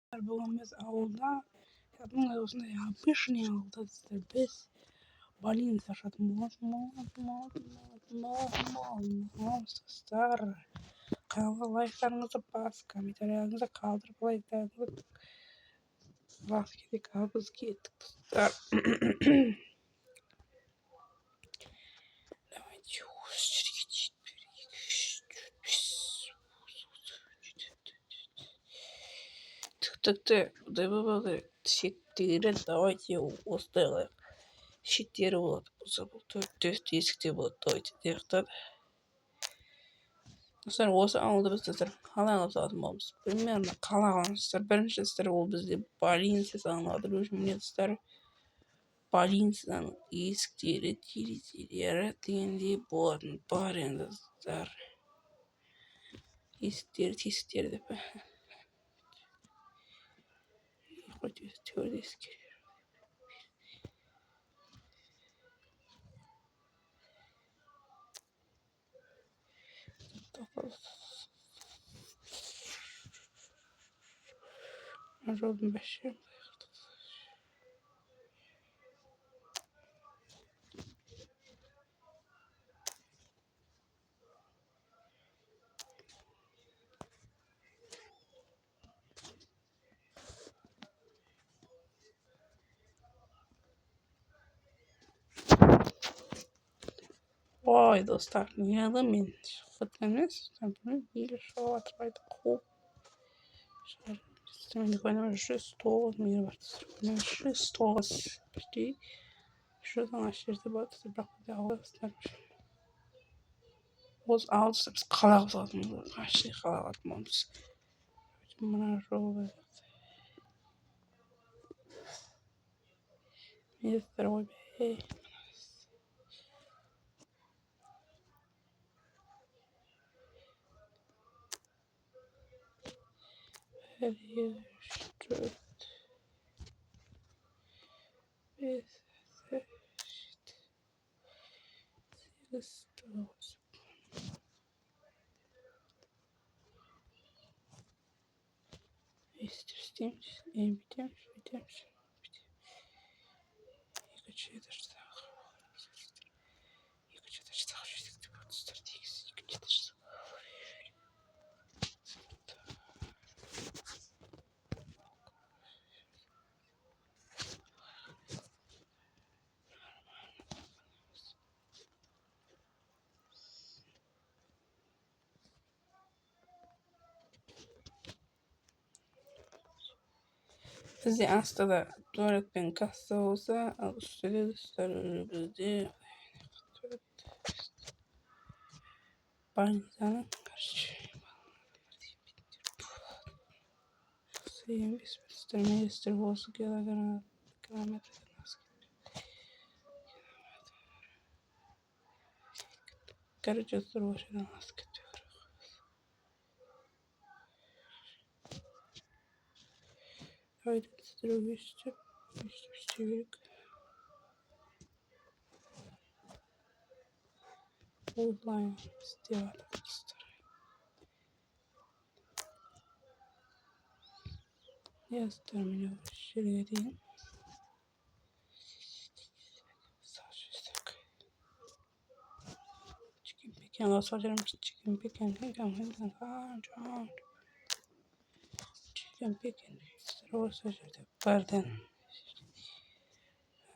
Болған біз ауылда кәдімгі осындай обычный ауылда біз больница ашатын болғансыздар. Каналға лайктарыңызды бас, комментарияларыңызды қалдырып лайктарыңызды бас керек, ал біз кеттік достар. Так, шеттері давайте осылай шеттері болады болса бұл төрт есікте болады. Давайте дияқтан достар, осы ауылды біз достар қалай қылып салатын боламыз. Примерно қалай қылыңыздар. Бірінші достар, ол бізде больница салынады. Міне достар, больницаның есіктері, терезелері дегендей болатын бар енді достар. Есіктері деп хоть төрт есік. Жолдың бәші. Ой, достар, неғылы мен шығып емес, бұны елі шығып атырайды қоп. Менде қойнамын 109 мейір бар достар. 109 почти. Шыдан ашерді бар достар, бірақ бұнда ауылдастар. Осы ауылдастар біз қалай қылатынымыз, қашты қалай қылатынымыз. Мына жолы. Местер ойбай. Bir, dört, beş, sekiz, dokuz. İstirstemiş, bitemiş. Бізде астыда туалет пен касса болса, ал үстіде достар бізде больницаның Министр болсы километрден короче, срочно асып кетпеу керек. Давайте достар өстіп керек. Онлайн істеп жатыр достар. Достар, міне осы жерге дейін. Chicken sal жүрміз. Chicken осы жерде бардың.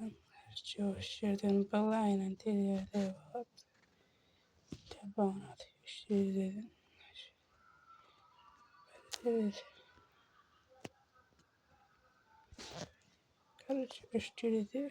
Осы жерден былайынан терезеде болады. Табанады терезеден. Короче, үш терезе.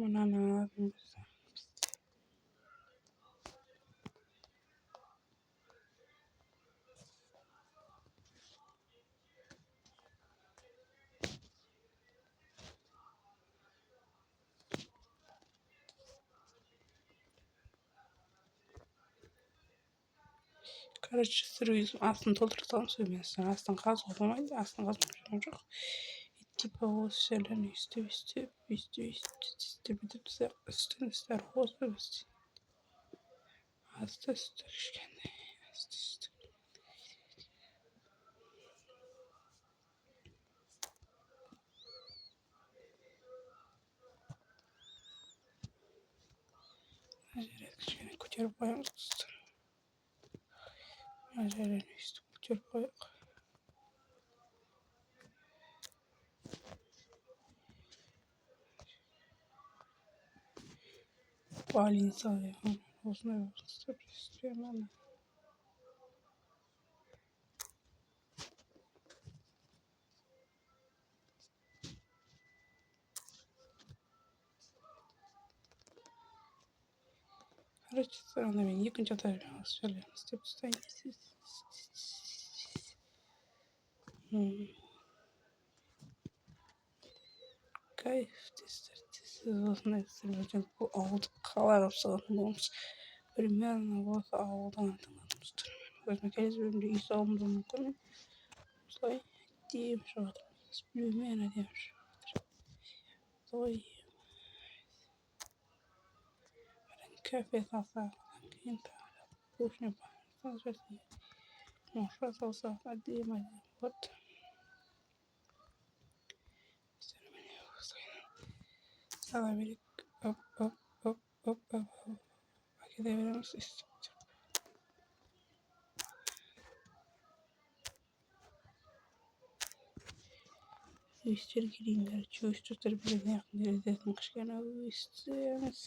Мынаны аламыз. Короче, сырой астын толтыра саламыз мен астын қазуға болмайды, астын қазуға жоқ. Типа осы жерлерін өйстіп бүйтіп үстін үстін қосып асты үсті кішкене асты үсті. Мына жерді кішкене көтеріп қоямыз достар. Мына жерін өйстіп көтеріп қояйық. Балин салайық. Осындай істеп істеймін. Короче, ана мен екінші этажбен осы жерлерін істеп тастайын. Кайф достар. Осындай істерден бұл ауылды қалай қылып салатын боламыз. Примерно осы ауылдан тыңдадыңыздар. Өзіме келесі бөлімде үй салуым да мүмкін. Осылай деймін шығып жатырмыз. Примерно деймін шығып жатыр. Солай кафе салсақ, кейін тағы кухня монша салсақ, әдемі вот. Сала берейік. Оп. Әкете береміз. Өйстер келейіндер. Өйстер білген яқын дерезетін кішкене өйстеміз.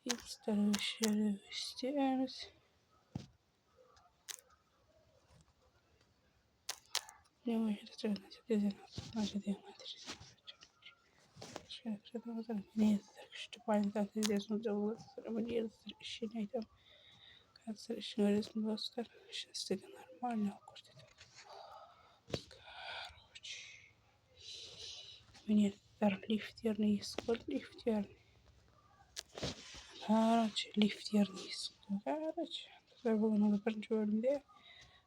Өйстер өйстеміз. Не может күшті пальмадан тезесін жауыласыздар. Мінезіздер ішін айтам. Қазір ішін өресін боласыздар. Ішін істеген нормально көрсетеді. Короче. Мінезіздер лифтерный исход. Короче, лифтерный исход. Короче. Бүгін бірінші бөлімде.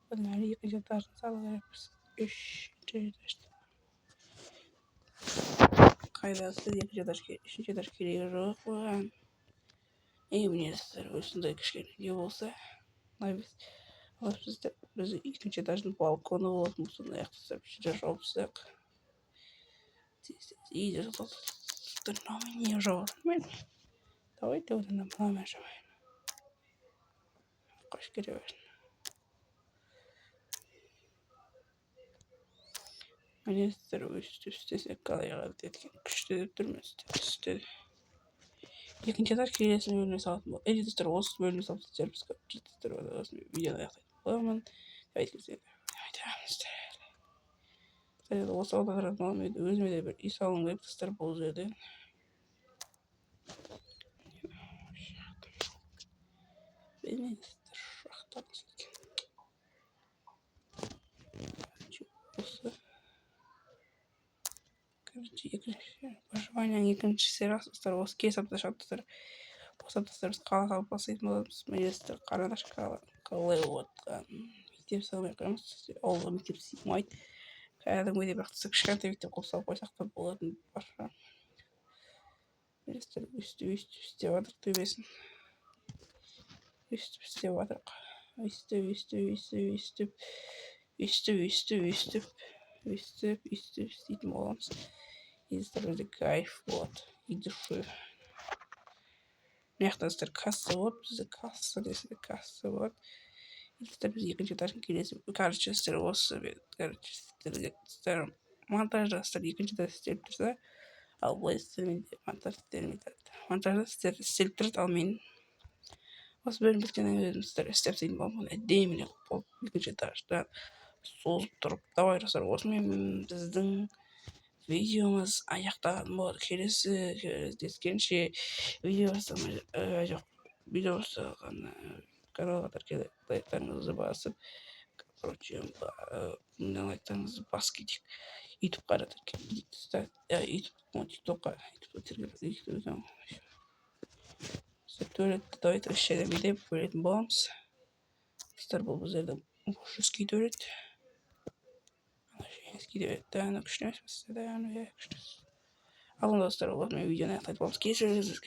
Бұның әлі екінші этажын салу керекпіз. Үшінші этажды. Қайдасыз екінші этажға, үшінші этаж керегі жоқ бұған. Мінезіздер осындай кішкене не болса. Біз екінші этаждың балконы болатын сондай ақтысып үшінші жауыпсақ. Иді жатыр. Не жауын. Давайте вот на пламя жауын. Қош кере берін. Мінезіздер өстесек қалайға деткен күшті деп тұрмыз. Істеді. Екінші этаж келесін бөліне салатын болды. Достар, осы бөліне салып түстербіз. Достар, осы видеоны аяқтайтын боламын. Осы аудандардан өзіме де бір үй салуым керек достар бұл жерде. Білмеңіздер, шақтамыз екен. Осы. Короче, пожеланияң екінші сериясы достар, осы кес апташа достар. Осы аптастар біз қалаға басайтын боламыз. Мінезістер қарадашқа қалай отқан. Мектеп салмай қоймыз. Ауылға мектеп сыймайды. Кәдімгідей бірақ кішкентай мектеп қылып салып қойсақ та болатын барша. Мінезістер өстіп істеп жатыр төбесін. Өстіп істеп жатыр. Өстіп істейтін боламыз. Езістер өзі кайф болады. И души. Мияқтастар касса болады. Бізді касса деседі. Касса болады. Езістер біз екінші этажын келесі. Короче, істер осы. Короче, монтаждастар екінші этаж істеліп тұрса. Ал бұлай істелмейді. Монтажда істеліп тұрды. Ал мен осы бөлім біткеннен өзіміздер істеп сейін болмын. Әдеміне болып екінші этажда созып тұрып. Давай достар, осымен біздің видеомыз аяқталған болады. Келесі кездескенше видеосы каналға лайктарыңызды басып, короче, мына лайктарыңызды басып кетейік. Ютубқа да ютубқа давайте еще видео көретін боламыз. Dostlar bu bizlerden boş eski öğret. Eski öğret. Daha ne kışlamış size de yani. Alın dostlar olalım videoya tıklayıp görüşürüz.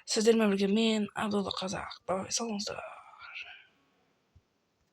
Sizlerle birlikte men Abdullah Kazak. Bye. Salınızda.